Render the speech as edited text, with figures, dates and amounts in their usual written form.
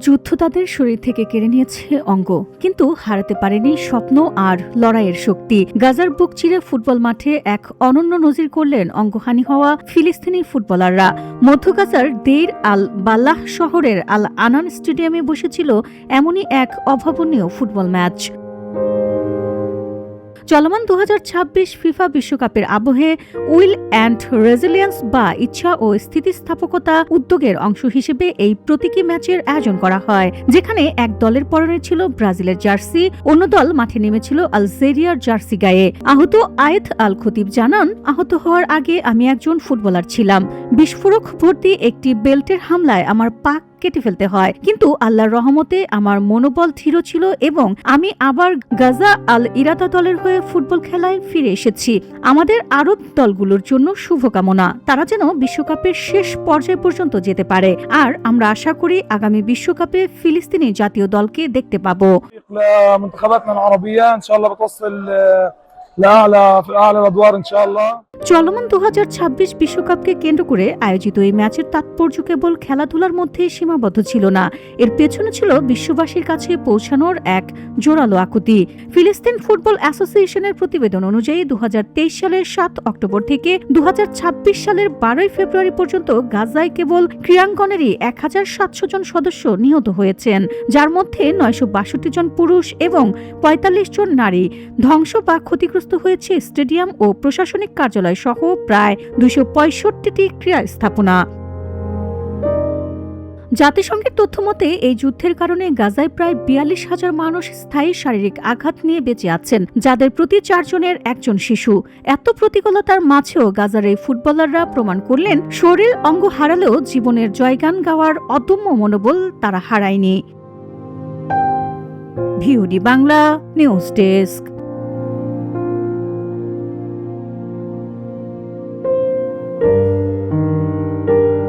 যুদ্ধ তাদের শরীর থেকে কেড়ে নিয়েছে অঙ্গ, কিন্তু হারাতে পারেনি স্বপ্ন আর লড়াইয়ের শক্তি। গাজার বুক চিরে ফুটবল মাঠে এক অনন্য নজির করলেন অঙ্গহানি হওয়া ফিলিস্তিনি ফুটবলাররা। মধ্য গাজার দেইর আল বাল্লাহ শহরের আল আনান স্টেডিয়ামে বসেছিল এমনই এক অভাবনীয় ফুটবল ম্যাচ। চলমান 2026 ফিফা বিশ্বকাপের আবহে উইল অ্যান্ড রেজিলিয়েন্স বা ইচ্ছা ও স্থিতিস্থাপকতা উদ্যোগের অংশ হিসেবে এই প্রতীকী ম্যাচের আয়োজন করা হয়, যেখানে এক দলের পরনে ছিল ব্রাজিলের জার্সি, অন্য দল মাঠে নেমেছিল আলজেরিয়ার জার্সি গায়ে। আহত আয়েত আল খতিব জানান, আহত হওয়ার আগে আমি একজন ফুটবলার ছিলাম। বিস্ফোরক ভর্তি একটি বেল্টের হামলায় আমার পা কেটে ফেলতে হয়, কিন্তু আল্লাহর রহমতে আমার মনোবল দৃঢ় ছিল এবং আমি আবার গাজা আল ইরাদা দলের হয়ে ফুটবল খেলায় ফিরে এসেছি। আমাদের আরব দলগুলোর জন্য শুভকামনা, তারা যেন বিশ্বকাপের শেষ পর্যায় পর্যন্ত যেতে পারে, আর আমরা আশা করি আগামী বিশ্বকাপে ফিলিস্তিনি জাতীয় দলকে দেখতে পাবো। চলমান 2026 বিশ্বকাপকে কেন্দ্র করে আয়োজিত এই ম্যাচের তাৎপর্য কেবল খেলাধুলার মধ্যে সীমাবদ্ধ ছিল না, এর পেছনে ছিল বিশ্ববাসীর কাছে পৌঁছানোর এক জোরালো আকুতি। ফিলিস্তিন ফুটবল অ্যাসোসিয়েশনের প্রতিবেদন অনুযায়ী 2023 সালের 7 অক্টোবর থেকে 2026 সালের 12 ফেব্রুয়ারি পর্যন্ত গাজায় কেবল ক্রীড়াঙ্গনেরই 1700 জন সদস্য নিহত হয়েছেন, যার মধ্যে 962 জন পুরুষ এবং 45 জন নারী। ধ্বংস বা ক্ষতিগ্রস্ত হয়েছে স্টেডিয়াম ও প্রশাসনিক কার্যালয় সহ প্রায় 265টি ক্রীড়া স্থাপনা। জাতিসংঘের তথ্য মতে এই যুদ্ধের কারণে গাজায় প্রায় 42,000 মানুষ স্থায়ী শারীরিক আঘাত নিয়ে বেঁচে আছেন, যাদের প্রতি 4 জনের একজন শিশু। এত প্রতিকূলতার মাঝেও গাজার এই ফুটবলাররা প্রমাণ করলেন, শরীর অঙ্গ হারালেও জীবনের জয়গান গাওয়ার অদম্য মনোবল তারা হারায়নি। VOD Bangla news desk.